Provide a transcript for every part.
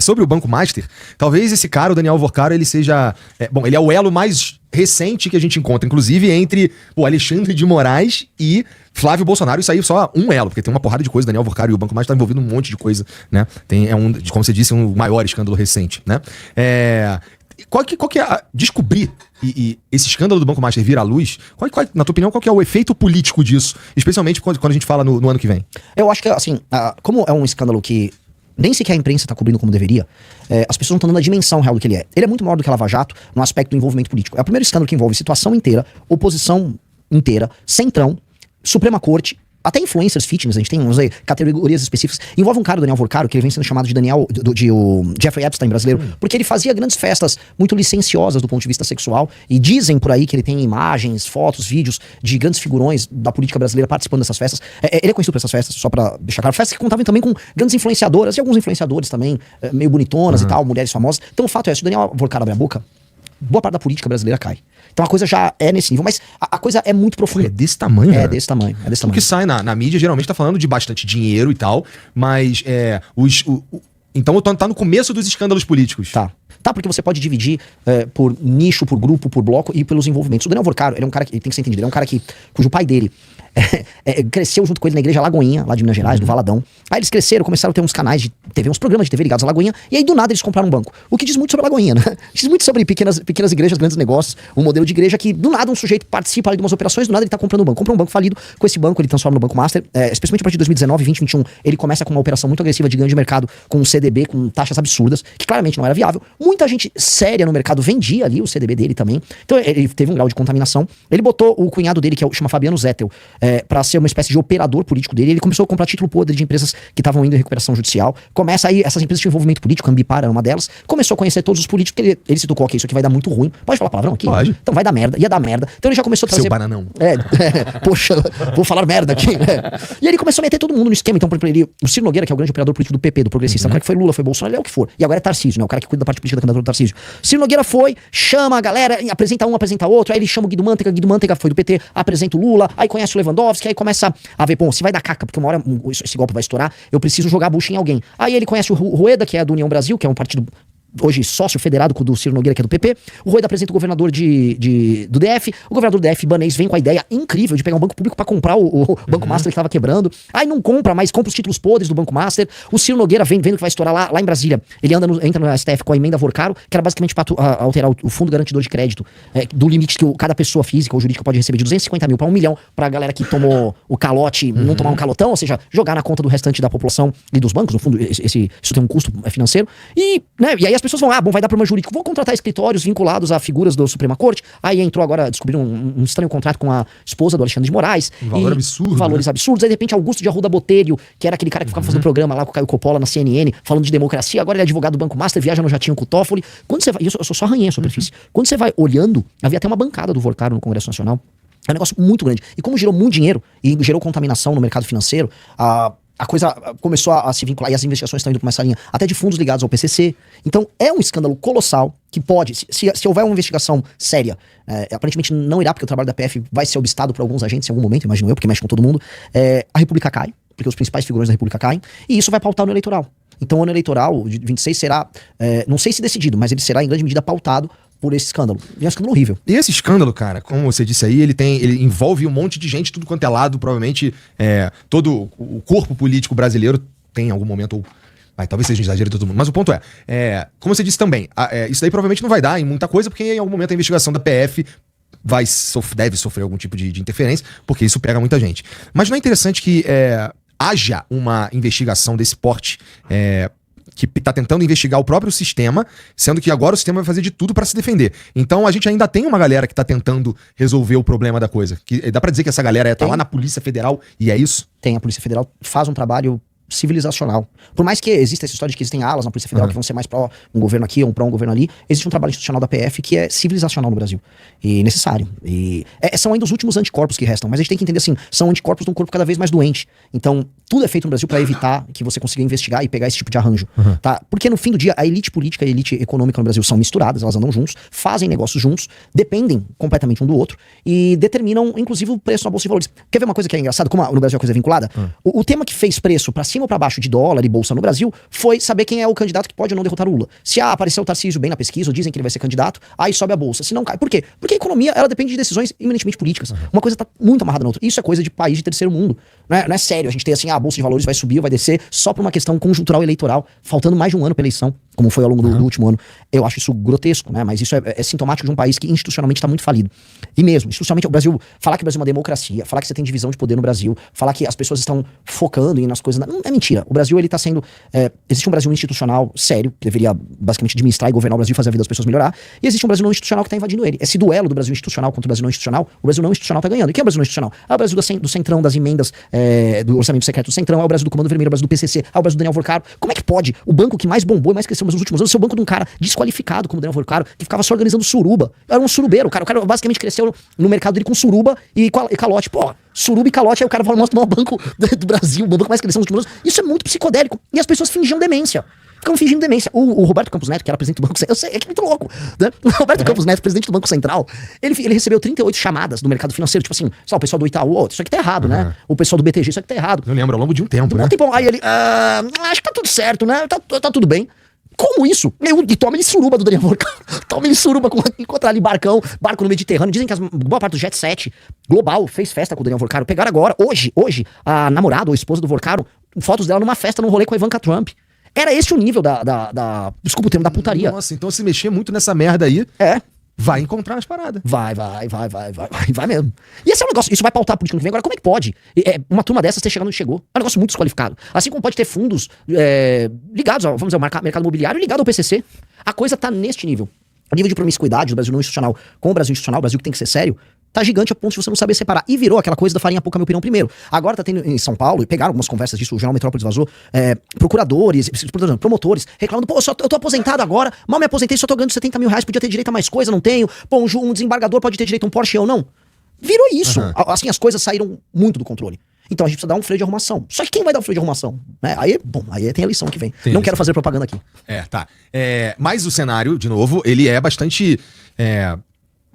sobre o Banco Master, talvez esse cara, o Daniel Vorcaro, ele seja... bom, ele é o elo mais recente que a gente encontra, inclusive entre o Alexandre de Moraes e Flávio Bolsonaro. Isso aí só um elo, porque tem uma porrada de coisa. Daniel Vorcaro e o Banco Master tá envolvido em um monte de coisa, né? Como você disse, um maior escândalo recente, né? Qual que é descobrir e esse escândalo do Banco Master vir à luz, na tua opinião, qual que é o efeito político disso? Especialmente quando a gente fala no ano que vem. Eu acho que, assim, como é um escândalo que nem sequer a imprensa está cobrindo como deveria, as pessoas não estão dando a dimensão real do que ele é. Ele é muito maior do que a Lava Jato no aspecto do envolvimento político. É o primeiro escândalo que envolve situação inteira, oposição inteira, centrão, Suprema Corte, até influencers fitness, a gente tem categorias específicas. Envolve um cara, o Daniel Vorcaro, que ele vem sendo chamado de o Jeffrey Epstein brasileiro, porque ele fazia grandes festas muito licenciosas do ponto de vista sexual, e dizem por aí que ele tem imagens, fotos, vídeos de grandes figurões da política brasileira participando dessas festas. Ele é conhecido por essas festas, só pra deixar claro, festas que contavam também com grandes influenciadoras, e alguns influenciadores também, meio bonitonas e tal, mulheres famosas. Então o fato é, se o Daniel Vorcaro abre a boca, boa parte da política brasileira cai. Então a coisa já é nesse nível, mas a coisa é muito profunda. É desse tamanho, né? É desse tamanho. O que sai na mídia geralmente tá falando de bastante dinheiro e tal, mas então tá no começo dos escândalos políticos. Tá, porque você pode dividir por nicho, por grupo, por bloco e pelos envolvimentos. O Daniel Vorcaro, ele é um cara que, ele tem que ser entendido, ele é um cara cujo pai dele cresceu junto com ele na igreja Lagoinha, lá de Minas Gerais, do Valadão. Aí eles cresceram, começaram a ter uns canais de TV, uns programas de TV ligados à Lagoinha, e aí do nada eles compraram um banco. O que diz muito sobre a Lagoinha, né? Diz muito sobre pequenas igrejas, grandes negócios, um modelo de igreja que do nada um sujeito participa ali de umas operações, do nada ele tá comprando um banco. Compra um banco falido, com esse banco ele transforma no Banco Master, especialmente a partir de 2019, 2021, ele começa com uma operação muito agressiva de ganho de mercado, com um CDB, com taxas absurdas, que claramente não era viável. Muita gente séria no mercado vendia ali o CDB dele também. Então ele teve um grau de contaminação. Ele botou o cunhado dele, que chama Fabiano Zettel, pra ser uma espécie de operador político dele. Ele começou a comprar título podre de empresas que estavam indo em recuperação judicial. Começa aí, essas empresas tinham envolvimento político, a Ambipar era uma delas. Começou a conhecer todos os políticos, porque ele se tocou, ok, isso aqui vai dar muito ruim. Pode falar palavrão aqui? Pode. Então vai dar merda, ia dar merda. Então ele já começou a trazer... Seu bananão. Poxa, vou falar merda aqui. E ele começou a meter todo mundo no esquema. Então, por exemplo, o Ciro Nogueira, que é o grande operador político do PP, do Progressista, o cara que foi Lula, foi Bolsonaro, ele é o que for. E agora é Tarcísio, né? O cara que cuida da parte política da candidatura do Tarcísio. Ciro Nogueira foi, chama a galera, apresenta um, apresenta outro, aí ele chama o Guido Mantega foi do PT, apresenta o Lula, aí conhece o Lewandowski, aí começa a ver, bom, se vai dar caca, porque uma hora esse golpe vai estourar, eu preciso jogar a bucha em alguém. Aí ele conhece o Rueda, que é do União Brasil, que é um partido hoje sócio federado do Ciro Nogueira, que é do PP. O Rueda apresenta o governador do DF. O governador do DF, Banês, vem com a ideia incrível de pegar um banco público pra comprar o Banco Master que tava quebrando. Aí não compra, mas compra os títulos podres do Banco Master. O Ciro Nogueira vendo que vai estourar lá em Brasília. Ele entra no STF com a emenda Vorcaro, que era basicamente pra alterar o fundo garantidor de crédito, do limite que cada pessoa física ou jurídica pode receber de 250 mil pra 1 milhão, pra galera que tomou o calote não tomar um calotão, ou seja, jogar na conta do restante da população e dos bancos. No fundo, isso tem um custo financeiro. E aí as pessoas vão, vai dar problema jurídico. Vou contratar escritórios vinculados a figuras da Suprema Corte. Aí entrou agora, descobriram um estranho contrato com a esposa do Alexandre de Moraes. Valores absurdos. Aí, de repente, Augusto de Arruda Botelho, que era aquele cara que ficava fazendo programa lá com o Caio Coppola na CNN, falando de democracia. Agora ele é advogado do Banco Master, viaja no jatinho com o Toffoli. Quando você vai... Eu só arranhei a superfície. Quando você vai olhando, havia até uma bancada do Vorcaro no Congresso Nacional. É um negócio muito grande. E como gerou muito dinheiro e gerou contaminação no mercado financeiro, a coisa começou a se vincular, e as investigações estão indo para essa linha, até de fundos ligados ao PCC. Então é um escândalo colossal que pode, se houver uma investigação séria, aparentemente não irá, porque o trabalho da PF vai ser obstado por alguns agentes em algum momento, imagino eu, porque mexe com todo mundo, a República cai, porque os principais figurões da República caem, e isso vai pautar o ano eleitoral. Então o ano eleitoral de 26 será, não sei se decidido, mas ele será em grande medida pautado por esse escândalo. E é um escândalo horrível. E esse escândalo, cara, como você disse aí, ele envolve um monte de gente, tudo quanto é lado, provavelmente todo o corpo político brasileiro tem em algum momento, ou talvez seja um exagero de todo mundo, mas o ponto como você disse também, isso daí provavelmente não vai dar em muita coisa, porque em algum momento a investigação da PF deve sofrer algum tipo de interferência, porque isso pega muita gente. Mas não é interessante que haja uma investigação desse porte, que tá tentando investigar o próprio sistema, sendo que agora o sistema vai fazer de tudo pra se defender. Então a gente ainda tem uma galera que tá tentando resolver o problema da coisa. Dá pra dizer que essa galera tá lá na Polícia Federal e é isso? Tem, a Polícia Federal faz um trabalho civilizacional. Por mais que exista essa história de que existem alas na Polícia Federal que vão ser mais pró um governo aqui ou pró um governo ali, existe um trabalho institucional da PF que é civilizacional no Brasil. E necessário. E são ainda os últimos anticorpos que restam, mas a gente tem que entender assim, são anticorpos de um corpo cada vez mais doente. Então, tudo é feito no Brasil para evitar que você consiga investigar e pegar esse tipo de arranjo. Tá? Porque no fim do dia, a elite política e a elite econômica no Brasil são misturadas, elas andam juntos, fazem negócios juntos, dependem completamente um do outro e determinam, inclusive, o preço na Bolsa de Valores. Quer ver uma coisa que é engraçada? Como no Brasil a coisa é vinculada? O tema que fez preço pra cima cima ou pra baixo de dólar e bolsa no Brasil foi saber quem é o candidato que pode ou não derrotar o Lula. Se apareceu o Tarcísio bem na pesquisa, ou dizem que ele vai ser candidato, aí sobe a bolsa. Se não cai. Por quê? Porque a economia, ela depende de decisões eminentemente políticas. Uma coisa tá muito amarrada na outra. Isso é coisa de país de terceiro mundo. Não é sério a gente ter assim, a bolsa de valores vai subir ou vai descer só por uma questão conjuntural eleitoral, faltando mais de um ano pra eleição, como foi ao longo do último ano. Eu acho isso grotesco, né? Mas isso é sintomático de um país que institucionalmente tá muito falido. E mesmo, institucionalmente, o Brasil, falar que o Brasil é uma democracia, falar que você tem divisão de poder no Brasil, falar que as pessoas estão focando nas coisas, não é mentira. O Brasil, ele tá sendo, existe um Brasil institucional sério, que deveria basicamente administrar e governar o Brasil, fazer a vida das pessoas melhorar, e existe um Brasil não institucional que tá invadindo ele. Esse duelo do Brasil institucional contra o Brasil não institucional, o Brasil não institucional tá ganhando. E quem é o Brasil não institucional? É o Brasil do centrão, das emendas, do orçamento secreto do centrão, é o Brasil do Comando Vermelho, é o Brasil do PCC, é o Brasil do Daniel Vorcaro. Como é que pode o banco que mais bombou e mais cresceu nos últimos anos ser o banco de um cara desqualificado como o Daniel Vorcaro, que ficava só organizando suruba? Era um surubeiro, o cara basicamente cresceu no mercado dele com suruba e calote. Pô, suruba e calote, aí o cara fala, nossa, o maior banco do Brasil, o banco mais cresceu nos últimos anos. Isso é muito psicodélico. E as pessoas fingiam demência. Ficam fingindo demência. O Roberto Campos Neto, que era presidente do Banco Central, eu sei, é que é muito louco, né? O Roberto Campos Neto, presidente do Banco Central, ele recebeu 38 chamadas do mercado financeiro, tipo assim, o pessoal do Itaú, isso aqui tá errado, né? O pessoal do BTG, isso aqui tá errado. Eu lembro, ao longo de um tempo, né? Aí ele, acho que tá tudo certo, né? Tá tudo bem. Como isso? E toma ele suruba do Daniel Vorcaro. Toma ele suruba encontrar ali barco no Mediterrâneo. Dizem que boa parte do Jet 7 global fez festa com o Daniel Vorcaro. Pegaram agora, hoje, a namorada ou esposa do Vorcaro, fotos dela numa festa, num rolê com a Ivanka Trump. Era esse o nível desculpa o termo, da putaria. Nossa, então se mexer muito nessa merda aí, vai encontrar as paradas. Vai mesmo. E esse é um negócio, isso vai pautar a política no que vem. Agora, como é que pode uma turma dessas ter chegado onde chegou? É um negócio muito desqualificado. Assim como pode ter fundos ligados, vamos dizer, ao mercado imobiliário ligado ao PCC. A coisa tá neste nível. O nível de promiscuidade do Brasil não institucional com o Brasil institucional, o Brasil que tem que ser sério, tá gigante a ponto de você não saber separar. E virou aquela coisa da farinha pouca, minha opinião, primeiro. Agora tá tendo em São Paulo, e pegaram algumas conversas disso, o Jornal Metrópolis vazou, promotores, reclamando, pô, eu tô aposentado agora, mal me aposentei, só tô ganhando 70 mil reais, podia ter direito a mais coisa, não tenho. Pô, um desembargador pode ter direito a um Porsche, eu não. Virou isso. Assim, as coisas saíram muito do controle. Então a gente precisa dar um freio de arrumação. Só que quem vai dar o freio de arrumação? Aí tem a lição que vem. Não quero fazer propaganda aqui. Tá. Mas o cenário, de novo, ele é bastante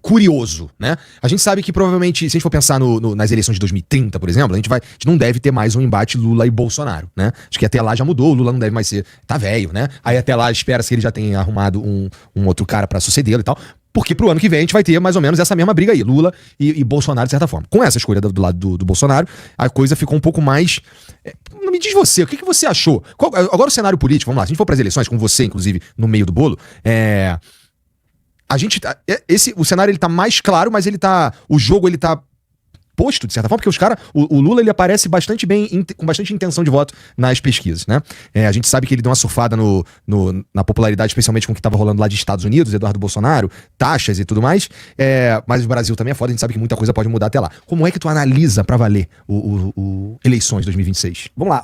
curioso, né? A gente sabe que provavelmente, se a gente for pensar nas eleições de 2030, por exemplo, a gente não deve ter mais um embate Lula e Bolsonaro, né? Acho que até lá já mudou, o Lula não deve mais ser, tá velho, né? Aí até lá espera-se que ele já tenha arrumado um outro cara pra sucedê-lo e tal. Porque pro ano que vem a gente vai ter mais ou menos essa mesma briga aí, Lula e Bolsonaro, de certa forma. Com essa escolha do lado do Bolsonaro, a coisa ficou um pouco mais... Me diz você, o que você achou? Agora o cenário político, vamos lá, se a gente for pras eleições, com você, inclusive, no meio do bolo, o cenário ele tá mais claro, mas o jogo ele tá posto, de certa forma, porque os caras, o Lula ele aparece bastante bem, com bastante intenção de voto nas pesquisas, né? A gente sabe que ele deu uma surfada na popularidade, especialmente com o que tava rolando lá de Estados Unidos, Eduardo Bolsonaro, taxas e tudo mais, mas o Brasil também é foda, a gente sabe que muita coisa pode mudar até lá. Como é que tu analisa pra valer o eleições 2026? Vamos lá,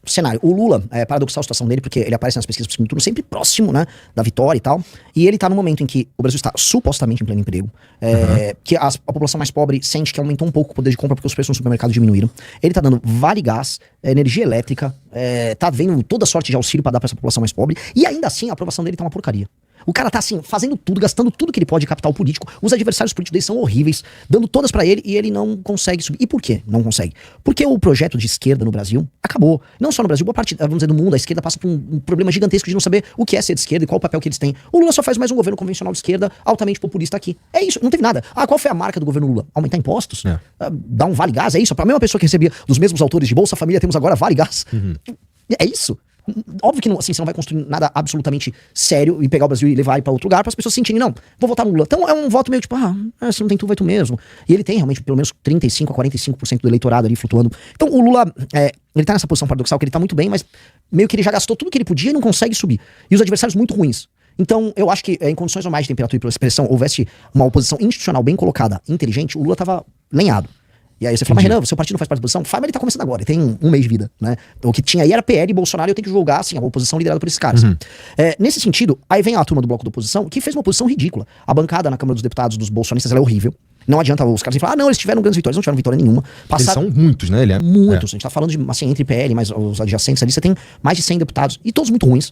cenário. O Lula, é paradoxal a situação dele, porque ele aparece nas pesquisas do segundo turno sempre próximo, né, da vitória e tal, e ele tá no momento em que o Brasil está supostamente em pleno emprego, que a população mais pobre sente que aumentou um pouco o poder de compra porque os preços no supermercado diminuíram. Ele tá dando vale gás, energia elétrica, tá vendo toda sorte de auxílio pra dar pra essa população mais pobre, e ainda assim a aprovação dele tá uma porcaria. O cara tá assim, fazendo tudo, gastando tudo que ele pode de capital político. Os adversários políticos dele são horríveis, dando todas pra ele e ele não consegue subir. E por quê? Não consegue. Porque o projeto de esquerda no Brasil acabou. Não só no Brasil, boa parte, vamos dizer, do mundo, a esquerda passa por um problema gigantesco de não saber o que é ser de esquerda e qual o papel que eles têm. O Lula só faz mais um governo convencional de esquerda, altamente populista aqui. É isso, não teve nada. Qual foi a marca do governo Lula? Aumentar impostos? Dar um vale gás? É isso? Pra mesma pessoa que recebia dos mesmos autores de Bolsa Família, temos agora vale gás. É isso. Óbvio que não, assim, você não vai construir nada absolutamente sério e pegar o Brasil e levar pra outro lugar para as pessoas sentirem, não, vou votar no Lula. Então é um voto meio tipo, se não tem tu, vai tu mesmo. E ele tem realmente pelo menos 35% a 45% do eleitorado ali flutuando. Então o Lula, ele tá nessa posição paradoxal que ele tá muito bem, mas meio que ele já gastou tudo que ele podia e não consegue subir. E os adversários muito ruins. Então eu acho que em condições normais de temperatura e pressão, houvesse uma oposição institucional bem colocada, inteligente, o Lula tava lenhado. E aí você fala, mas Renan, seu partido não faz parte da oposição? Faz, mas ele tá começando agora, ele tem um mês de vida, né? Então, o que tinha aí era PL e Bolsonaro, e eu tenho que julgar, assim, a oposição liderada por esses caras. Nesse sentido, aí vem a turma do bloco da oposição, que fez uma oposição ridícula. A bancada na Câmara dos Deputados dos bolsonistas, ela é horrível. Não adianta os caras falar, não, eles tiveram grandes vitórias, não tiveram vitória nenhuma. Eles são muitos, né? Muitos. A gente tá falando de, assim, entre PL, mas os adjacentes ali, você tem mais de 100 deputados, e todos muito ruins.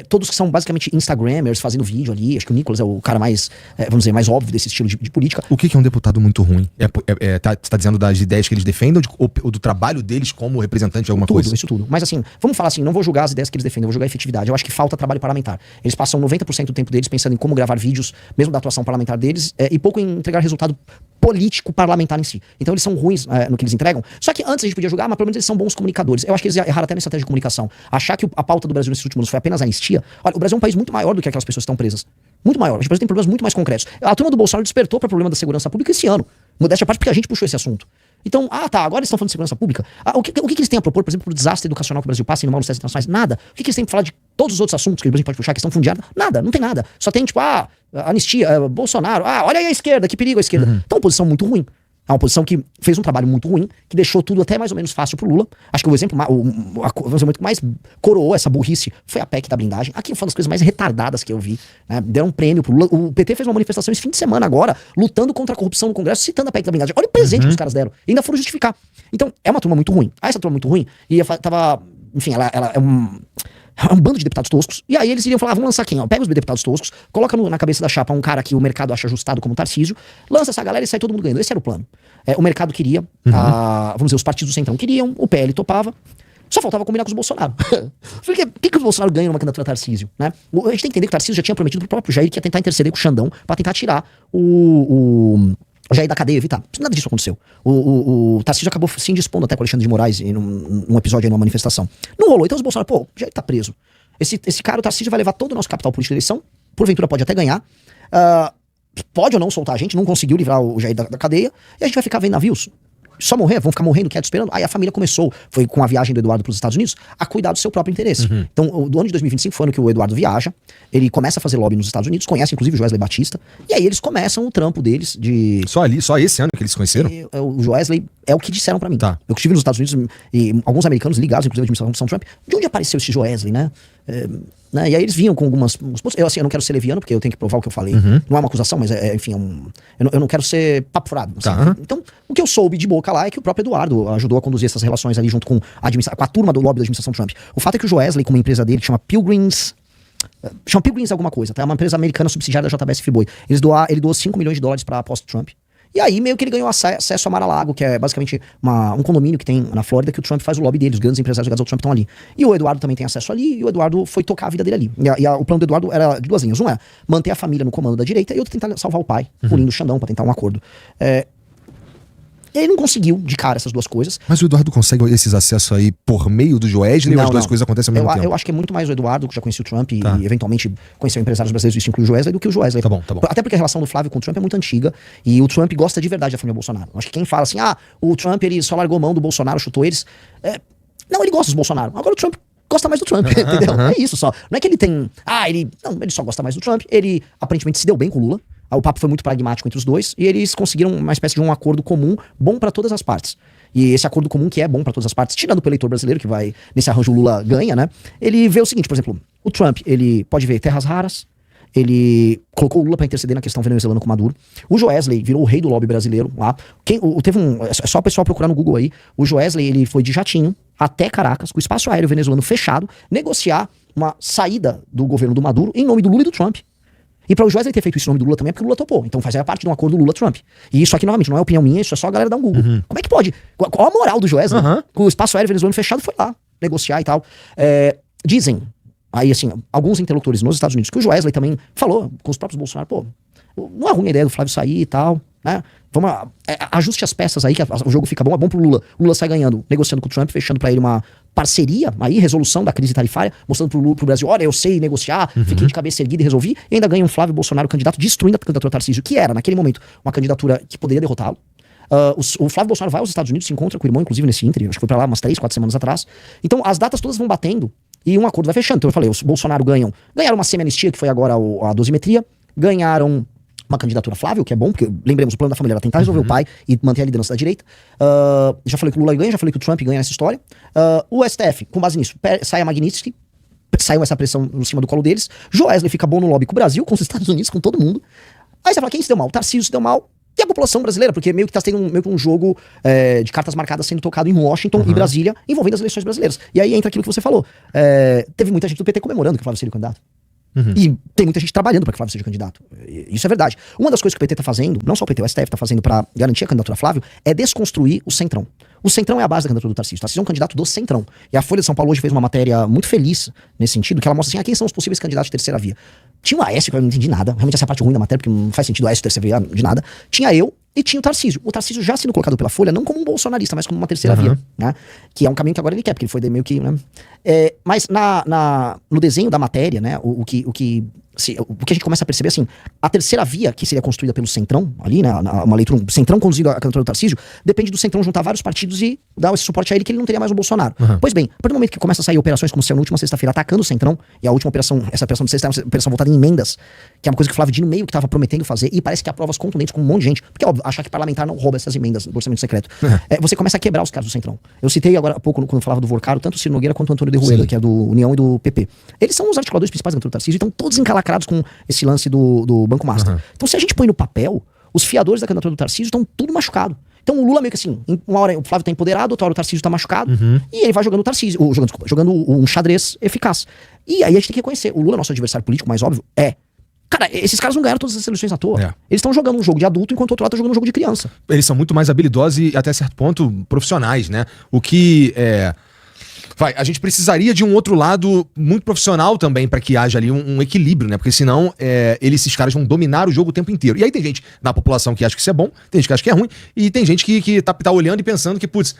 Todos que são basicamente Instagrammers, fazendo vídeo ali. Acho que o Nicolas é o cara mais, vamos dizer, mais óbvio desse estilo de política. O que é um deputado muito ruim? Você tá dizendo das ideias que eles defendem ou do trabalho deles como representante de alguma coisa? Isso tudo. Mas assim, vamos falar assim, não vou julgar as ideias que eles defendem, vou julgar a efetividade. Eu acho que falta trabalho parlamentar. Eles passam 90% do tempo deles pensando em como gravar vídeos, mesmo da atuação parlamentar deles, e pouco em entregar resultado político parlamentar em si. Então eles são ruins no que eles entregam. Só que antes a gente podia julgar, mas pelo menos eles são bons comunicadores. Eu acho que eles erraram até na estratégia de comunicação. Achar que a pauta do Brasil nesses últimos anos foi apenas anistia. Olha, o Brasil é um país muito maior do que aquelas pessoas que estão presas. Muito maior. O Brasil tem problemas muito mais concretos. A turma do Bolsonaro despertou para o problema da segurança pública esse ano. Modéstia à parte, porque a gente puxou esse assunto. Então, agora eles estão falando de segurança pública. O que eles têm a propor, por exemplo, pro desastre educacional que o Brasil passa e no mal nos testes internacionais? Nada. O que eles têm pra falar de todos os outros assuntos que o Brasil pode puxar, questão fundiária? Nada, não tem nada. Só tem, tipo, anistia, Bolsonaro, olha aí a esquerda, que perigo a esquerda. Então, uma posição muito ruim. É uma posição que fez um trabalho muito ruim, que deixou tudo até mais ou menos fácil pro Lula. Acho que o exemplo, que mais coroou essa burrice foi a PEC da blindagem. Aqui foi uma das coisas mais retardadas que eu vi. Né? Deram um prêmio pro Lula. O PT fez uma manifestação esse fim de semana agora, lutando contra a corrupção no Congresso, citando a PEC da blindagem. Olha o presente que os caras deram. E ainda foram justificar. Então, é uma turma muito ruim. Essa turma muito ruim, e tava... Enfim, ela é um bando de deputados toscos. E aí eles iriam falar, vamos lançar quem? Pega os deputados toscos, coloca na cabeça da chapa um cara que o mercado acha ajustado como Tarcísio, lança essa galera e sai todo mundo ganhando. Esse era o plano. O mercado queria, vamos dizer, os partidos do Centrão queriam, o PL topava. Só faltava combinar com os Bolsonaro. Falei, o que o Bolsonaro ganha numa candidatura a Tarcísio? Né? A gente tem que entender que o Tarcísio já tinha prometido pro próprio Jair que ia tentar interceder com o Xandão pra tentar tirar o Jair da cadeia, evitar. Nada disso aconteceu. O Tarcísio acabou se indispondo até com o Alexandre de Moraes num episódio aí, numa manifestação. Não rolou, então os Bolsonaro, o Jair tá preso. Esse cara, o Tarcísio, vai levar todo o nosso capital político da eleição, porventura pode até ganhar, pode ou não soltar a gente, não conseguiu livrar o Jair da cadeia, e a gente vai ficar vendo navios só morrer, vão ficar morrendo quietos esperando. Aí a família começou, foi com a viagem do Eduardo para os Estados Unidos, a cuidar do seu próprio interesse. Então, do ano de 2025 foi o ano que o Eduardo viaja, ele começa a fazer lobby nos Estados Unidos, conhece inclusive o Joesley Batista, e aí eles começam o trampo deles de... Só esse ano que eles se conheceram? O Joesley é o que disseram pra mim. Tá. Eu estive nos Estados Unidos e alguns americanos ligados, inclusive à administração Trump, de onde apareceu esse Joesley, né? E aí eles vinham com algumas... eu não quero ser leviano, porque eu tenho que provar o que eu falei. Não é uma acusação, mas enfim, eu não quero ser papo furado. Assim. Tá. Então, o que eu soube de boca lá é que o próprio Eduardo ajudou a conduzir essas relações ali junto com a turma do lobby da administração Trump. O fato é que o Joesley, com uma empresa dele, que chama Pilgrims alguma coisa, tá? É uma empresa americana subsidiária da JBS Friboi. Ele doou $5 milhões pra pós-Trump. E aí meio que ele ganhou acesso a Mar-a-Lago, que é basicamente um condomínio que tem na Flórida, que o Trump faz o lobby dele, os grandes empresários ligados ao Trump estão ali. E o Eduardo também tem acesso ali, e o Eduardo foi tocar a vida dele ali. O plano do Eduardo era de duas linhas. Um é manter a família no comando da direita, e outro tentar salvar o pai, punindo o Xandão, pra tentar um acordo. Ele não conseguiu de cara essas duas coisas. Mas o Eduardo consegue esses acessos aí por meio do Joesley ou as duas coisas acontecem ao mesmo tempo? Eu acho que é muito mais o Eduardo, que já conhecia o Trump e eventualmente conheceu empresários brasileiros, isso inclui o Joesley, do que o Joesley. Tá bom. Até porque a relação do Flávio com o Trump é muito antiga e o Trump gosta de verdade da família Bolsonaro. Acho que quem fala assim, o Trump ele só largou mão do Bolsonaro, chutou eles. Não, ele gosta dos Bolsonaro. Agora o Trump gosta mais do Trump, entendeu? É isso só. Não é que ele tem... ele só gosta mais do Trump. Ele aparentemente se deu bem com o Lula. O papo foi muito pragmático entre os dois e eles conseguiram uma espécie de um acordo comum bom pra todas as partes. E esse acordo comum que é bom pra todas as partes, tirando pro eleitor brasileiro, que vai, nesse arranjo o Lula ganha, né? Ele vê o seguinte, por exemplo, o Trump, ele pode ver terras raras, ele colocou o Lula pra interceder na questão venezuelana com Maduro. O Joesley virou o rei do lobby brasileiro lá. É só o pessoal procurar no Google aí. O Joesley, ele foi de jatinho até Caracas, com o espaço aéreo venezuelano fechado, negociar uma saída do governo do Maduro em nome do Lula e do Trump. E para o Joesley ter feito isso em nome do Lula também é porque o Lula topou. Então fazia parte de um acordo Lula-Trump. E isso aqui, novamente, não é opinião minha, isso é só a galera dar um Google. Como é que pode? Qual a moral do Joesley? Com o espaço aéreo venezuelano fechado, foi lá negociar e tal. Dizem, aí assim, alguns interlocutores nos Estados Unidos, que o Joesley também falou com os próprios Bolsonaro, não é ruim a ideia do Flávio sair e tal, né? Vamos ajuste as peças aí, que o jogo fica bom, é bom pro Lula. O Lula sai ganhando, negociando com o Trump, fechando pra ele uma parceria, aí, resolução da crise tarifária, mostrando pro Brasil, olha, eu sei negociar, fiquei de cabeça erguida e resolvi, e ainda ganha um Flávio Bolsonaro candidato, destruindo a candidatura Tarcísio, que era, naquele momento, uma candidatura que poderia derrotá-lo. O Flávio Bolsonaro vai aos Estados Unidos, se encontra com o irmão, inclusive, nesse ínter, acho que foi pra lá umas 3, 4 semanas atrás. Então, as datas todas vão batendo e um acordo vai fechando. Então, eu falei, os Bolsonaro ganharam uma semi-anistia, que foi agora a dosimetria, ganharam uma candidatura Flávio, que é bom, porque, lembremos, o plano da família era tentar resolver o pai e manter a liderança da direita. Já falei que o Lula ganha, já falei que o Trump ganha nessa história. O STF, com base nisso, sai a Magnitsky, saiu essa pressão em cima do colo deles. Joesley fica bom no lobby com o Brasil, com os Estados Unidos, com todo mundo. Aí você fala, quem se deu mal? O Tarcísio se deu mal. E a população brasileira, porque meio que tá tendo meio que um jogo de cartas marcadas sendo tocado em Washington e Brasília, envolvendo as eleições brasileiras. E aí entra aquilo que você falou. Teve muita gente do PT comemorando que o Flávio seria o candidato. E tem muita gente trabalhando para que o Flávio seja candidato. Isso é verdade. Uma das coisas que o PT tá fazendo, não só o PT, o STF tá fazendo para garantir a candidatura a Flávio, é desconstruir o Centrão. O Centrão é a base da candidatura do Tarcísio. O Tarcísio é um candidato do Centrão. E a Folha de São Paulo hoje fez uma matéria muito feliz nesse sentido, que ela mostra assim, quem são os possíveis candidatos de terceira via. Tinha o Aécio, que eu não entendi nada. Realmente essa é a parte ruim da matéria, porque não faz sentido o Aécio terceira via de nada. Tinha eu e tinha o Tarcísio. O Tarcísio já sendo colocado pela Folha, não como um bolsonarista, mas como uma terceira via, né? Que é um caminho que agora ele quer, porque ele foi meio que, né? Mas no desenho da matéria, né? O que a gente começa a perceber, assim, a terceira via, que seria construída pelo Centrão, ali, né, uma leitura, Centrão conduzido a candidatura do Tarcísio, depende do Centrão juntar vários partidos e dar esse suporte a ele, que ele não teria mais o Bolsonaro. Pois bem, a partir do momento que começa a sair operações como saiu na última sexta-feira, atacando o Centrão, e a última operação, essa operação de sexta é uma operação voltada em emendas, que é uma coisa que o Flávio Dino meio que estava prometendo fazer, e parece que há provas contundentes com um monte de gente, porque, óbvio, achar que parlamentar não rouba essas emendas do orçamento secreto. Você começa a quebrar os caras do Centrão. Eu citei agora há pouco, quando eu falava do Vorcaro, tanto o Ciro Nogueira quanto o Antônio de Rueda, que é do União e do PP. Eles são os articuladores principais da candidatura do Tarcísio, e estão todos encalacrados com esse lance do Banco Master. Então, se a gente põe no papel, os fiadores da candidatura do Tarcísio estão tudo machucado. Então o Lula meio que assim, uma hora o Flávio tá empoderado, outra hora o Tarcísio tá machucado, e ele vai jogando o Tarcísio, jogando um xadrez eficaz. E aí a gente tem que reconhecer, o Lula, nosso adversário político mais óbvio, cara, esses caras não ganharam todas as eleições à toa. Eles estão jogando um jogo de adulto, enquanto o outro lado tá jogando um jogo de criança. Eles são muito mais habilidosos e, até certo ponto, profissionais, né? O que a gente precisaria de um outro lado muito profissional também pra que haja ali um equilíbrio, né? Porque senão esses caras vão dominar o jogo o tempo inteiro. E aí tem gente na população que acha que isso é bom, tem gente que acha que é ruim, e tem gente que tá olhando e pensando que, putz,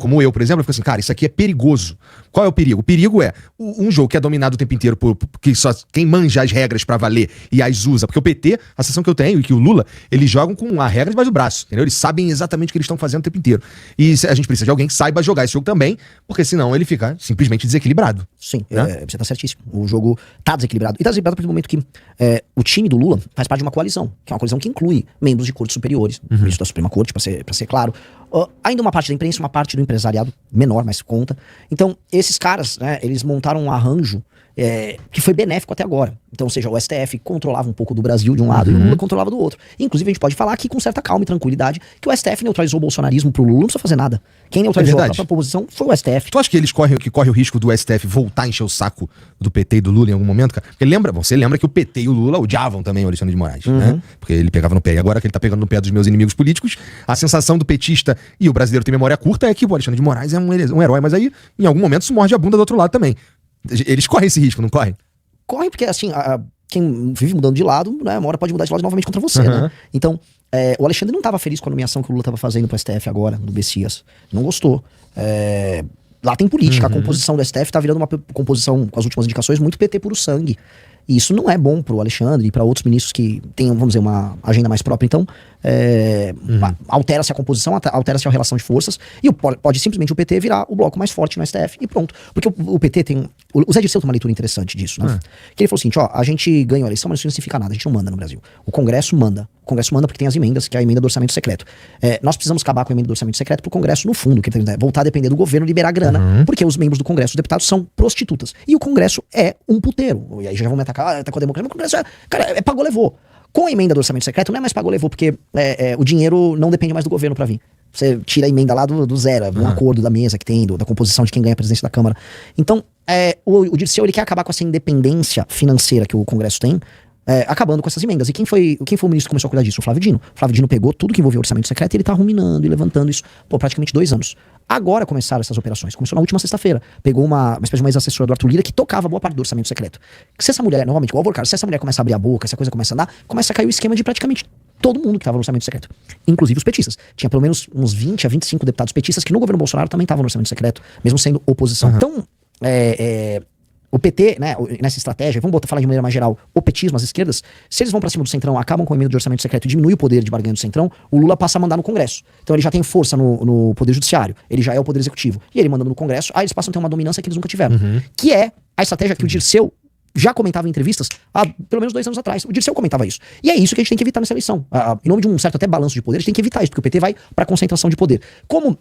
como eu, por exemplo, eu fico assim, cara, isso aqui é perigoso. Qual é o perigo? O perigo é um jogo que é dominado o tempo inteiro por só quem manja as regras pra valer e as usa. Porque o PT, a sensação que eu tenho, e que o Lula, eles jogam com a regra debaixo do braço, entendeu? Eles sabem exatamente o que eles estão fazendo o tempo inteiro. E a gente precisa de alguém que saiba jogar esse jogo também, porque senão ele fica simplesmente desequilibrado. Sim, você tá certíssimo. O jogo tá desequilibrado. E tá desequilibrado a partir do momento que o time do Lula faz parte de uma coalizão, que é uma coalizão que inclui membros de cortes superiores, ministro da Suprema Corte, pra ser claro. Ainda uma parte da imprensa, uma parte do empresariado menor, mas conta. Então, esses caras, né, eles montaram um arranjo que foi benéfico até agora. Então, ou seja, o STF controlava um pouco do Brasil de um lado e o Lula controlava do outro. Inclusive, a gente pode falar aqui com certa calma e tranquilidade que o STF neutralizou o bolsonarismo pro Lula, não precisa fazer nada. Quem neutralizou a própria oposição foi o STF. Tu acha que eles corre o risco do STF voltar a encher o saco do PT e do Lula em algum momento, cara? Porque você lembra que o PT e o Lula odiavam também o Alexandre de Moraes, né? Porque ele pegava no pé. E agora que ele tá pegando no pé dos meus inimigos políticos, a sensação do petista e o brasileiro tem memória curta é que o Alexandre de Moraes é um herói, mas aí, em algum momento, isso morde a bunda do outro lado também. Eles correm esse risco, não correm? Corre porque, assim, quem vive mudando de lado, né, uma hora pode mudar de lado novamente contra você, né? Então, o Alexandre não estava feliz com a nomeação que o Lula estava fazendo pro STF agora, do Bessias. Não gostou. Lá tem política. A composição do STF tá virando uma composição, com as últimas indicações, muito PT puro sangue. E isso não é bom pro Alexandre e para outros ministros que tenham, vamos dizer, uma agenda mais própria. Então, altera-se a composição, altera-se a relação de forças, e pode simplesmente o PT virar o bloco mais forte no STF e pronto. Porque o PT tem... O Zé Dirceu tem uma leitura interessante disso, né? Que ele falou o seguinte, a gente ganhou a eleição, mas isso não significa nada, a gente não manda no Brasil. O Congresso manda. O Congresso manda porque tem as emendas, que é a emenda do orçamento secreto. Nós precisamos acabar com a emenda do orçamento secreto pro Congresso, no fundo, que voltar a depender do governo, liberar grana, porque os membros do Congresso, os deputados, são prostitutas. E o Congresso é um puteiro. E aí já vão me atacar, tá com a democracia. O Congresso é pagou, levou. Com a emenda do orçamento secreto não é mais pagou, levou, porque o dinheiro não depende mais do governo pra vir. Você tira a emenda lá do zero, um acordo da mesa que tem, da composição de quem ganha a presidência da Câmara. Então, o Dirceu, ele quer acabar com essa independência financeira que o Congresso tem, acabando com essas emendas. E quem foi o ministro que começou a cuidar disso? O Flávio Dino. O Flávio Dino pegou tudo que envolvia o orçamento secreto e ele tá ruminando e levantando isso, praticamente 2 anos. Agora começaram essas operações. Começou na última sexta-feira. Pegou uma espécie de uma ex-assessora do Arthur Lira que tocava boa parte do orçamento secreto. Se essa mulher, novamente, igual o Vorcaro, se essa mulher começa a abrir a boca, se a coisa começa a andar, começa a cair o esquema de praticamente todo mundo que estava no orçamento secreto. Inclusive os petistas. Tinha pelo menos uns 20 a 25 deputados petistas que no governo Bolsonaro também estavam no orçamento secreto, mesmo sendo oposição. Então, o PT, né, nessa estratégia, vamos falar de maneira mais geral, o petismo, as esquerdas, se eles vão pra cima do Centrão, acabam com a emenda de orçamento secreto e diminui o poder de barganha do Centrão, o Lula passa a mandar no Congresso. Então ele já tem força no Poder Judiciário, ele já é o Poder Executivo. E ele mandando no Congresso, aí eles passam a ter uma dominância que eles nunca tiveram. Que é a estratégia que o Dirceu já comentava em entrevistas há pelo menos 2 anos atrás. O Dirceu comentava isso. E é isso que a gente tem que evitar nessa eleição. Em nome de um certo até balanço de poder, a gente tem que evitar isso, porque o PT vai pra concentração de poder.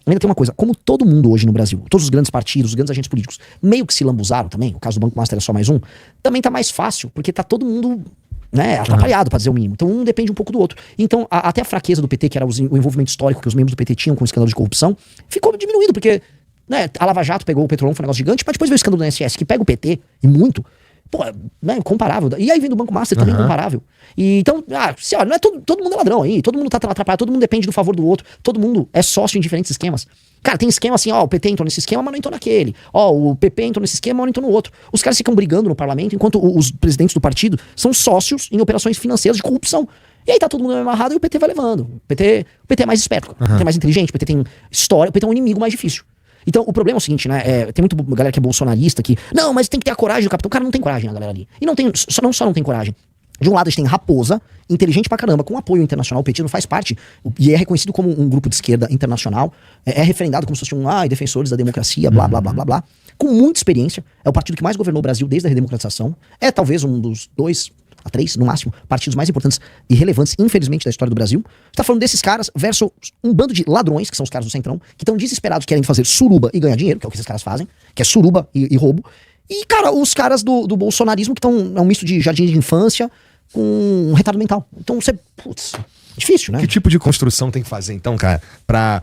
Ainda tem uma coisa, como todo mundo hoje no Brasil, todos os grandes partidos, os grandes agentes políticos, meio que se lambuzaram também, o caso do Banco Master é só mais um, também tá mais fácil, porque tá todo mundo né, atrapalhado, pra dizer o mínimo. Então um depende um pouco do outro. Então até a fraqueza do PT, que era o envolvimento histórico que os membros do PT tinham com o escândalo de corrupção, ficou diminuído, porque, né, a Lava Jato pegou o Petrolão, foi um negócio gigante, mas depois veio o escândalo do INSS, que pega o PT, e muito, pô, né, comparável. E aí vem do Banco Master, também comparável. E então, olha, não é todo mundo é ladrão aí, todo mundo tá atrapalhado, todo mundo depende do favor do outro, todo mundo é sócio em diferentes esquemas. Cara, tem esquema assim, ó, o PT entrou nesse esquema, mas não entrou naquele. Ó, o PP entrou nesse esquema, mas não entrou no outro. Os caras ficam brigando no parlamento, enquanto os presidentes do partido são sócios em operações financeiras de corrupção. E aí tá todo mundo amarrado e o PT vai levando. O PT é mais esperto, o PT é mais inteligente, o PT tem história, o PT é um inimigo mais difícil. Então, o problema é o seguinte, né? Tem muito galera que é bolsonarista que, não, mas tem que ter a coragem do capitão. O cara não tem coragem, a galera ali. E só não tem coragem. De um lado, a gente tem Raposa, inteligente pra caramba, com apoio internacional. O petismo faz parte e é reconhecido como um grupo de esquerda internacional. É referendado como se fosse defensores da democracia, blá, blá, blá, blá, blá. Com muita experiência. É o partido que mais governou o Brasil desde a redemocratização. É talvez um dos 2 a 3, no máximo, partidos mais importantes e relevantes, infelizmente, da história do Brasil. Você tá falando desses caras versus um bando de ladrões, que são os caras do Centrão, que estão desesperados, querem fazer suruba e ganhar dinheiro, que é o que esses caras fazem, que é suruba e roubo. E, cara, os caras do bolsonarismo, que estão, é um misto de jardim de infância com um retardo mental. Então você, putz, difícil, né? Que tipo de construção tem que fazer, então, cara, pra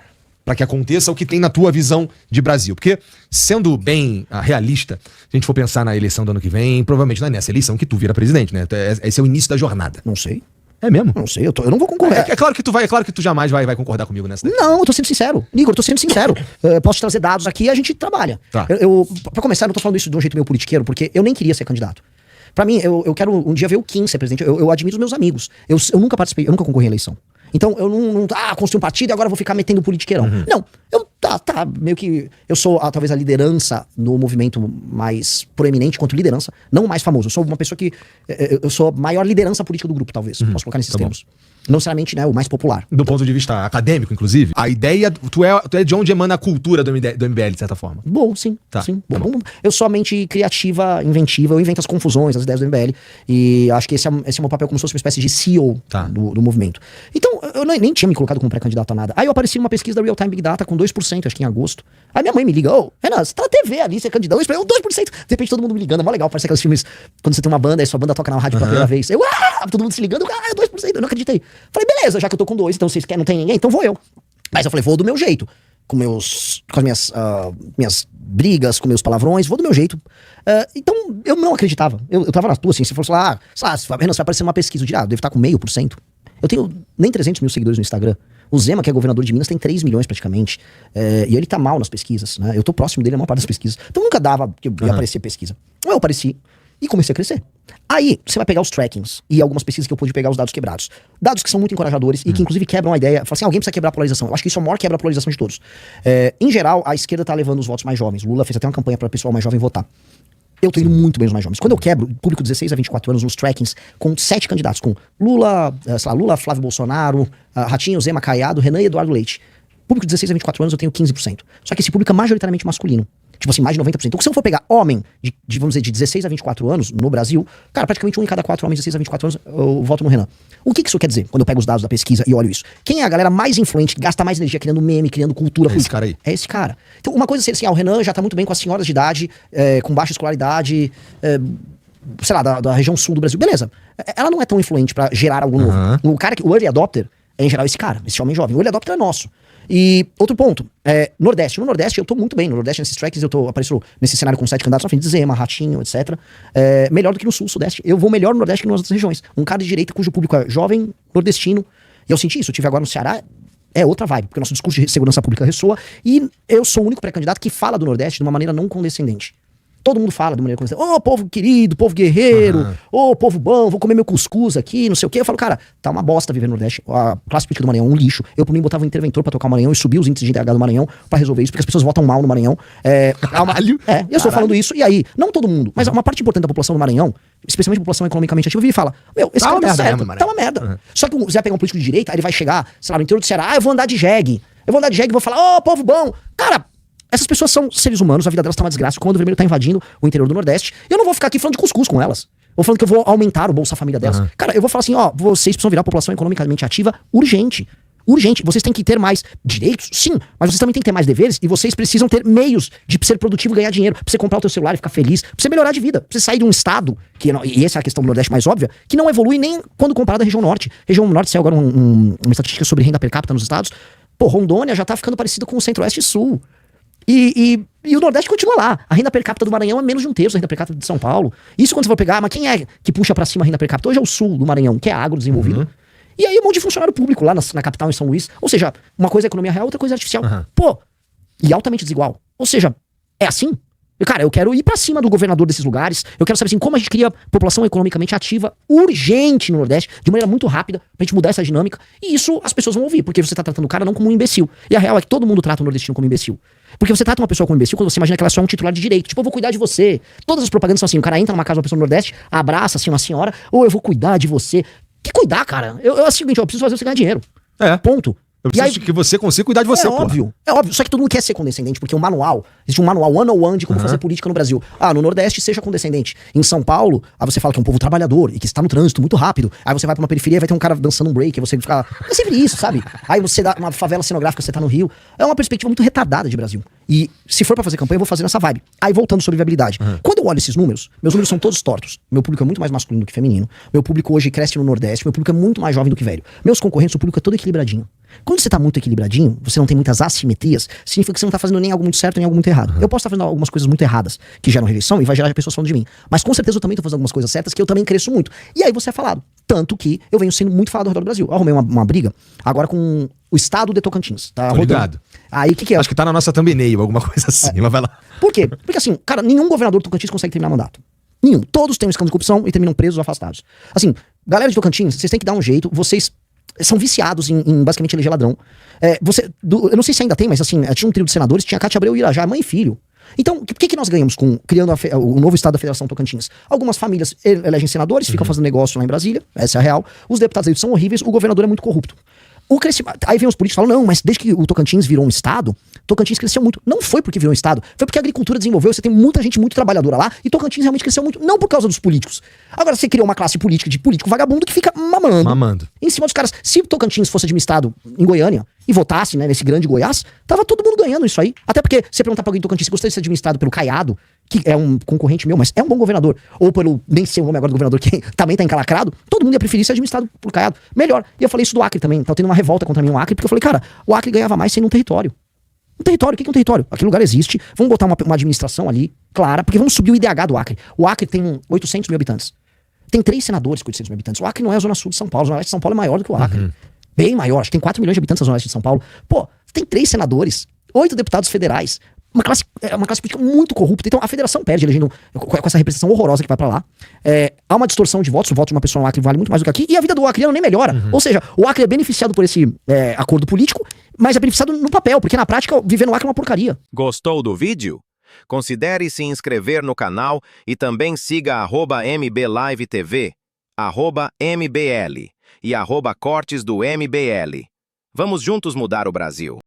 que aconteça o que tem na tua visão de Brasil? Porque, sendo bem realista, se a gente for pensar na eleição do ano que vem, provavelmente não é nessa eleição que tu vira presidente, né? Esse é o início da jornada. Não sei. É mesmo? Não sei, eu não vou concorrer. É claro que tu jamais vai concordar comigo nessa. Não, eu tô sendo sincero. Igor, eu tô sendo sincero. Posso te trazer dados aqui e a gente trabalha. Tá. Pra começar, eu não tô falando isso de um jeito meio politiqueiro, porque eu nem queria ser candidato. Pra mim, eu quero um dia ver o Kim ser presidente. Eu admiro os meus amigos. Eu nunca participei, eu nunca concorri à eleição. Então, eu não construí um partido e agora vou ficar metendo politiqueirão. Não, meio que eu sou talvez a liderança no movimento mais proeminente quanto liderança, não o mais famoso. Eu sou uma pessoa que, eu sou a maior liderança política do grupo, talvez. Posso colocar nesses termos. Não necessariamente, né, o mais popular. Do ponto de vista acadêmico, inclusive, a ideia, tu é de onde emana a cultura do MBL, de certa forma. Bom, sim. Tá. Sim. Bom. Eu sou a mente criativa, inventiva, eu invento as confusões, as ideias do MBL. E acho que esse é o meu papel como se fosse uma espécie de CEO do movimento. Então, eu nem tinha me colocado como pré-candidato a nada. Aí eu apareci numa pesquisa da Real Time Big Data com 2%, acho que em agosto. Aí minha mãe me liga, Renan, você tá na TV ali, você é candidato. Eu 2%. De repente todo mundo me ligando, é mó legal, parece aqueles filmes, quando você tem uma banda e sua banda toca na rádio pela primeira vez. Todo mundo se ligando, 2%, eu não acreditei. Falei, beleza, já que eu tô com 2, então vocês querem, não tem ninguém, então vou eu. Mas eu falei, vou do meu jeito. Com as minhas brigas, com meus palavrões, vou do meu jeito. Então, eu não acreditava. Eu tava na tua, assim, se fosse lá, Renan, você vai aparecer numa pesquisa, eu diria, deve estar com 0,5%. Eu tenho nem 300 mil seguidores no Instagram. O Zema, que é governador de Minas, tem 3 milhões praticamente. E ele tá mal nas pesquisas, né? Eu tô próximo dele na maior parte das pesquisas. Então nunca dava que ia aparecer pesquisa. Eu apareci e comecei a crescer. Aí, você vai pegar os trackings e algumas pesquisas que eu pude pegar os dados quebrados. Dados que são muito encorajadores e que inclusive quebram a ideia. Fala assim, alguém precisa quebrar a polarização. Eu acho que isso é o maior quebra a polarização de todos. Em geral, a esquerda tá levando os votos mais jovens. Lula fez até uma campanha para o pessoal mais jovem votar. Eu tô indo muito bem os mais jovens. Quando eu quebro público 16 a 24 anos nos trackings com 7 candidatos, com Lula, Flávio Bolsonaro, Ratinho, Zema, Caiado, Renan e Eduardo Leite. Público de 16 a 24 anos eu tenho 15%. Só que esse público é majoritariamente masculino. Tipo assim, mais de 90%. Então, se eu for pegar homem vamos dizer, de 16 a 24 anos no Brasil, cara, praticamente 1 em cada 4 homens de 16 a 24 anos eu voto no Renan. O que isso quer dizer quando eu pego os dados da pesquisa e olho isso? Quem é a galera mais influente, que gasta mais energia criando meme, criando cultura política? Esse cara aí. É esse cara. Então, uma coisa é assim, o Renan já tá muito bem com as senhoras de idade, com baixa escolaridade, sei lá, da região sul do Brasil. Beleza. Ela não é tão influente pra gerar algo novo. O early adopter é, em geral, esse cara, esse homem jovem. O early adopter é nosso. E outro ponto, Nordeste. No Nordeste eu tô muito bem. No Nordeste, nesses tracks, apareço nesse cenário com 7 candidatos, na frente de Zema, Ratinho, etc. Melhor do que no Sul, Sudeste. Eu vou melhor no Nordeste que nas outras regiões. Um cara de direita cujo público é jovem, nordestino. E eu senti isso. Eu tive agora no Ceará. É outra vibe, porque o nosso discurso de segurança pública ressoa. E eu sou o único pré-candidato que fala do Nordeste de uma maneira não condescendente. Todo mundo fala de maneira condescendente. Povo querido, povo guerreiro. Povo bom, vou comer meu cuscuz aqui, não sei o quê. Eu falo, cara, tá uma bosta viver no Nordeste. A classe política do Maranhão é um lixo. Eu, por mim, botava um interventor pra tocar o Maranhão e subir os índices de IDH do Maranhão pra resolver isso, porque as pessoas votam mal no Maranhão. Eu estou falando isso. E aí, não todo mundo, mas uma parte importante da população do Maranhão, especialmente a população economicamente ativa, vive e fala, esse cara tá certo, tá uma merda. Só que você vai pegar um político de direita, aí ele vai chegar, sei lá, no interior do Ceará, eu vou andar de jegue. Eu vou andar de jegue e vou falar, povo bom. Cara, essas pessoas são seres humanos, a vida delas tá uma desgraça. O Comando Vermelho tá invadindo o interior do Nordeste. Eu não vou ficar aqui falando de cuscuz com elas. Vou falando que eu vou aumentar o Bolsa Família delas. Cara, eu vou falar assim, vocês precisam virar população economicamente ativa urgente. Urgente. Vocês têm que ter mais direitos, sim, mas vocês também têm que ter mais deveres e vocês precisam ter meios de ser produtivo e ganhar dinheiro, pra você comprar o teu celular e ficar feliz, pra você melhorar de vida, pra você sair de um estado, e essa é a questão do Nordeste mais óbvia, que não evolui nem quando comparado à região Norte. Região Norte saiu agora uma estatística sobre renda per capita nos estados. Pô, Rondônia já tá ficando parecido com o Centro-Oeste e Sul. E o Nordeste continua lá. A renda per capita do Maranhão é menos de 1/3 da renda per capita de São Paulo. Isso quando você for pegar, mas quem é que puxa pra cima a renda per capita? Hoje é o Sul do Maranhão, que é agrodesenvolvido. E aí um monte de funcionário público lá na capital, em São Luís. Ou seja, uma coisa é economia real, outra coisa é artificial. Pô, e altamente desigual. Ou seja, é assim? Cara, eu quero ir pra cima do governador desses lugares. Eu quero saber assim, como a gente cria população economicamente ativa, urgente no Nordeste, de maneira muito rápida, pra gente mudar essa dinâmica. E isso as pessoas vão ouvir, porque você tá tratando o cara não como um imbecil. E a real é que todo mundo trata o nordestino como imbecil. Porque você trata uma pessoa como imbecil quando você imagina que ela é só um titular de direito. Tipo, eu vou cuidar de você. Todas as propagandas são assim, o cara entra numa casa de uma pessoa no Nordeste, abraça assim uma senhora, ou eu vou cuidar de você. Que cuidar, cara? É o seguinte, eu preciso fazer você ganhar dinheiro. Ponto. Eu preciso que você consiga cuidar de você, pô. É óbvio. Só que todo mundo quer ser condescendente, porque existe um manual 101 de como fazer política no Brasil. No Nordeste, seja condescendente. Em São Paulo, aí você fala que é um povo trabalhador e que está no trânsito muito rápido. Aí você vai pra uma periferia e vai ter um cara dançando um break, aí você fica... É sempre isso, sabe? Aí você dá uma favela cenográfica, você tá no Rio. É uma perspectiva muito retardada de Brasil. E se for pra fazer campanha, eu vou fazer nessa vibe. Aí voltando sobre viabilidade. Quando eu olho esses números, meus números são todos tortos. Meu público é muito mais masculino do que feminino. Meu público hoje cresce no Nordeste. Meu público é muito mais jovem do que velho. Meus concorrentes, o público é todo equilibradinho. Quando você tá muito equilibradinho, você não tem muitas assimetrias, significa que você não tá fazendo nem algo muito certo, nem algo muito errado. Eu posso estar fazendo algumas coisas muito erradas, que geram rejeição e vai gerar pessoas falando de mim. Mas com certeza eu também tô fazendo algumas coisas certas que eu também cresço muito. E aí você é falado. Tanto que eu venho sendo muito falado ao redor do Brasil. Eu arrumei uma briga agora com o estado de Tocantins. Tá rodando. Aí o que é? Acho que tá na nossa thumbnail, alguma coisa assim, mas vai lá. Por quê? Porque assim, cara, nenhum governador do Tocantins consegue terminar mandato. Nenhum. Todos têm um escândalo de corrupção e terminam presos ou afastados. Assim, galera de Tocantins, vocês têm que dar um jeito, vocês são viciados em basicamente eleger ladrão. Eu não sei se ainda tem, mas assim, tinha um trio de senadores, tinha Cátia Abreu e Irajá, mãe e filho. Então, o que nós ganhamos criando o novo estado da Federação Tocantins? Algumas famílias elegem senadores, ficam fazendo negócio lá em Brasília, essa é a real. Os deputados eleitos são horríveis, o governador é muito corrupto. Aí vem os políticos e falam, não, mas desde que o Tocantins virou um estado, Tocantins cresceu muito. Não foi porque virou um estado, foi porque a agricultura desenvolveu, você tem muita gente muito trabalhadora lá, e Tocantins realmente cresceu muito, não por causa dos políticos. Agora você criou uma classe política de político vagabundo que fica mamando. Em cima dos caras. Se Tocantins fosse administrado em Goiânia e votasse, né, nesse grande Goiás, tava todo mundo ganhando isso aí. Até porque, você perguntar pra alguém de Tocantins se gostaria de ser administrado pelo Caiado, que é um concorrente meu, mas é um bom governador, ou pelo, nem sei o nome agora do governador, que também tá encalacrado, todo mundo ia preferir ser administrado por Caiado. Melhor. E eu falei isso do Acre também, tá tendo uma revolta contra mim no Acre, porque eu falei, cara, o Acre ganhava mais sendo um território. Um território, o que é um território? Aquele lugar existe, vamos botar uma administração ali, clara, porque vamos subir o IDH do Acre. O Acre tem 800 mil habitantes. Tem 3 senadores com 800 mil habitantes. O Acre não é a zona sul de São Paulo, a zona leste de São Paulo é maior do que o Acre. Bem maior, acho que tem 4 milhões de habitantes na zona leste de São Paulo. Pô, tem 3 senadores, 8 deputados federais. Uma classe política muito corrupta. Então a federação perde elegendo com essa representação horrorosa que vai pra lá. Há uma distorção de votos. O voto de uma pessoa no Acre vale muito mais do que aqui. E a vida do acreano nem melhora. Ou seja, o Acre é beneficiado por esse acordo político, mas é beneficiado no papel, porque na prática viver no Acre é uma porcaria. Gostou do vídeo? Considere se inscrever no canal e também siga @MBLiveTV, @MBL e @Cortes do MBL. Vamos juntos mudar o Brasil.